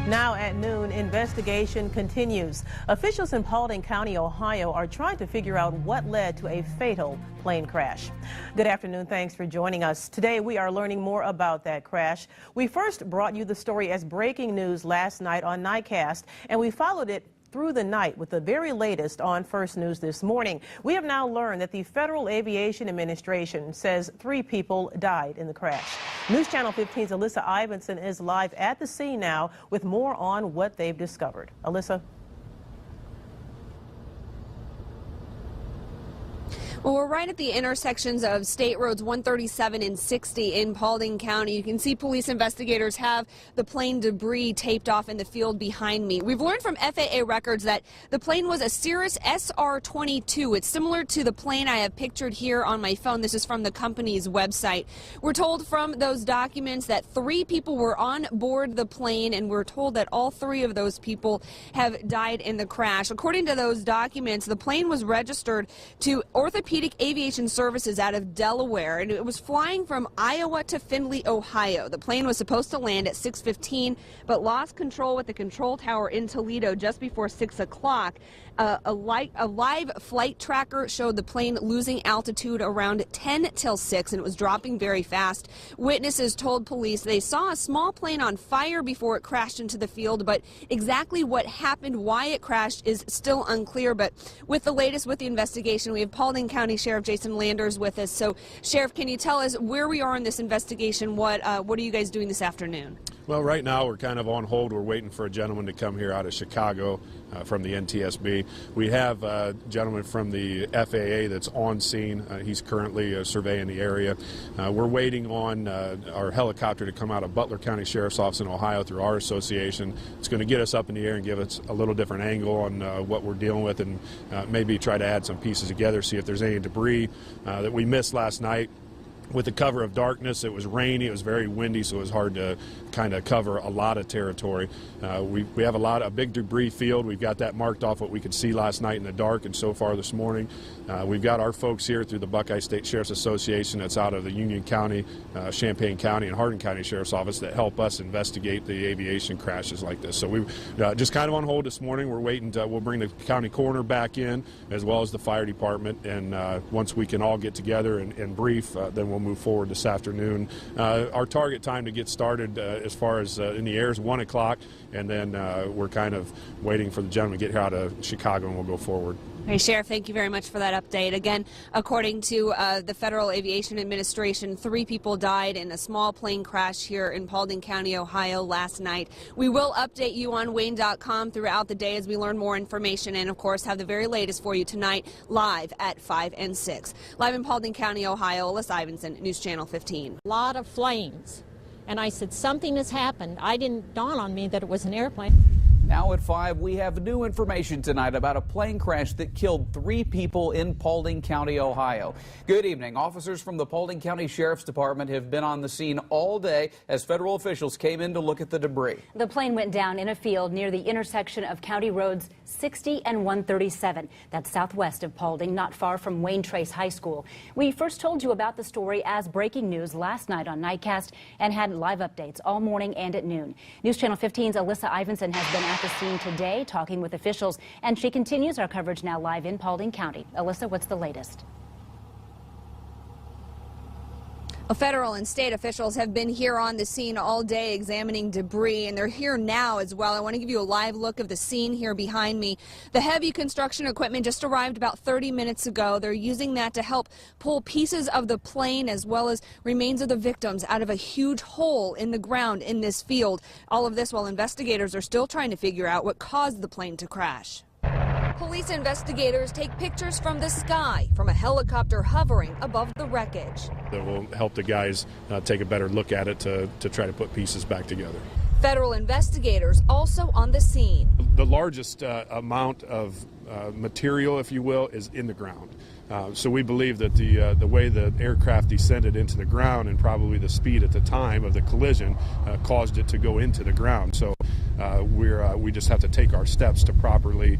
Now at noon, investigation continues. Officials in Paulding County, Ohio are trying to figure out what led to a fatal plane crash. Good afternoon. Thanks for joining us. Today we are learning more about that crash. We first brought you the story as breaking news last night on Nightcast, and we followed it through the night with the very latest on First News this morning. We have now learned that the Federal Aviation Administration says 3 people died in the crash. News Channel 15's Alyssa Ivinson is live at the scene now with more on what they've discovered. Alyssa. Well, we're right at the intersections of State Roads 137 and 60 in Paulding County. You can see police investigators have the plane debris taped off in the field behind me. We've learned from FAA records that the plane was a Cirrus SR-22. It's similar to the plane I have pictured here on my phone. This is from the company's website. We're told from those documents that 3 people were on board the plane, and we're told that all 3 of those people have died in the crash. According to those documents, the plane was registered to Orthopedic Aviation Services out of Delaware, and it was flying from Iowa to Findlay, Ohio. The plane was supposed to land at 6:15, but lost control with the control tower in Toledo just before 6 o'clock. A live flight tracker showed the plane losing altitude around 10 till 6, and it was dropping very fast. Witnesses told police they saw a small plane on fire before it crashed into the field, but exactly what happened, why it crashed, is still unclear. But with the latest with the investigation, we have Paulding County Sheriff Jason Landers with us. So, Sheriff, can you tell us where we are in this investigation? What are you guys doing this afternoon? Well, right now we're kind of on hold. We're waiting for a gentleman to come here out of Chicago from the NTSB. We have a gentleman from the FAA that's on scene. He's currently surveying the area. We're waiting on our helicopter to come out of Butler County Sheriff's Office in Ohio through our association. It's going to get us up in the air and give us a little different angle on what we're dealing with, and maybe try to add some pieces together, see if there's any debris that we missed last night. With the cover of darkness, it was rainy, it was very windy, so it was hard to kind of cover a lot of territory. We have a big debris field. We've got that marked off what we could see last night in the dark and so far this morning. We've got our folks here through the Buckeye State Sheriff's Association that's out of the Union County, Champaign County, and Hardin County Sheriff's Office that help us investigate the aviation crashes like this. So we're just kind of on hold this morning. We're waiting we'll bring the county coroner back in as well as the fire department, and once we can all get together and brief, then we'll move forward this afternoon. Our target time to get started as far as in the air is 1 o'clock, and then we're kind of waiting for the gentleman to get here out of Chicago, and we'll go forward. Hey, Sheriff, thank you very much for that update. Again, according to the Federal Aviation Administration, 3 people died in a small plane crash here in Paulding County, Ohio last night. We will update you on Wayne.com throughout the day as we learn more information, and of course have the very latest for you tonight live at 5 and 6. Live in Paulding County, Ohio, Alyssa Ivinson, News Channel 15. A lot of flames, and I said something has happened. I didn't dawn on me that it was an airplane. Now at 5, we have new information tonight about a plane crash that killed 3 people in Paulding County, Ohio. Good evening. Officers from the Paulding County Sheriff's Department have been on the scene all day as federal officials came in to look at the debris. The plane went down in a field near the intersection of County Roads 60 and 137. That's southwest of Paulding, not far from Wayne Trace High School. We first told you about the story as breaking news last night on Nightcast and had live updates all morning and at noon. News Channel 15's Alyssa Ivinson has been at the scene today talking with officials, and she continues our coverage now live in Paulding County. Alyssa, what's the latest? Federal and state officials have been here on the scene all day examining debris, and they're here now as well. I want to give you a live look of the scene here behind me. The heavy construction equipment just arrived about 30 minutes ago. They're using that to help pull pieces of the plane as well as remains of the victims out of a huge hole in the ground in this field. All of this while investigators are still trying to figure out what caused the plane to crash. Police investigators take pictures from the sky from a helicopter hovering above the wreckage. That will help the guys take a better look at it to try to put pieces back together. Federal investigators also on the scene. The largest amount of material, if you will, is in the ground. So we believe that the way the aircraft descended into the ground and probably the speed at the time of the collision caused it to go into the ground. So we just have to take our steps to properly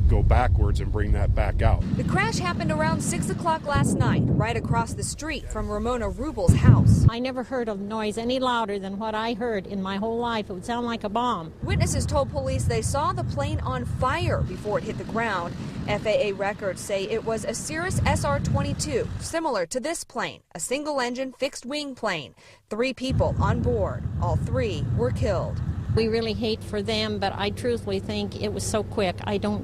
go backwards and bring that back out. The crash happened around 6 o'clock last night, right across the street from Ramona Rubel's house. I never heard a noise any louder than what I heard in my whole life. It would sound like a bomb. Witnesses told police they saw the plane on fire before it hit the ground. FAA records say it was a Cirrus SR-22, similar to this plane, a single-engine fixed-wing plane. 3 people on board. All 3 were killed. We really hate for them, but I truthfully think it was so quick. I don't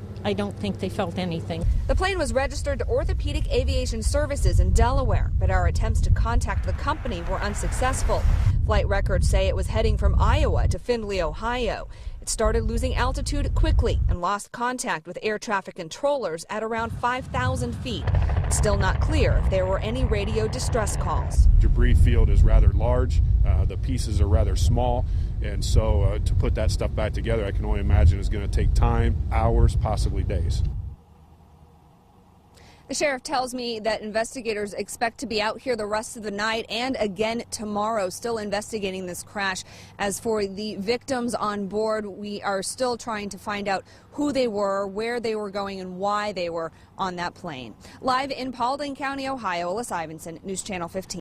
think they felt anything. The plane was registered to Orthopedic Aviation Services in Delaware, but our attempts to contact the company were unsuccessful. Flight records say it was heading from Iowa to Findlay, Ohio. It started losing altitude quickly and lost contact with air traffic controllers at around 5,000 feet. It's still not clear if there were any radio distress calls. Debris field is rather large. The pieces are rather small. And so to put that stuff back together, I can only imagine is going to take time, hours, possibly days. The sheriff tells me that investigators expect to be out here the rest of the night and again tomorrow, still investigating this crash. As for the victims on board, we are still trying to find out who they were, where they were going, and why they were on that plane. Live in Paulding County, Ohio, Alyssa Ivinson, News Channel 15.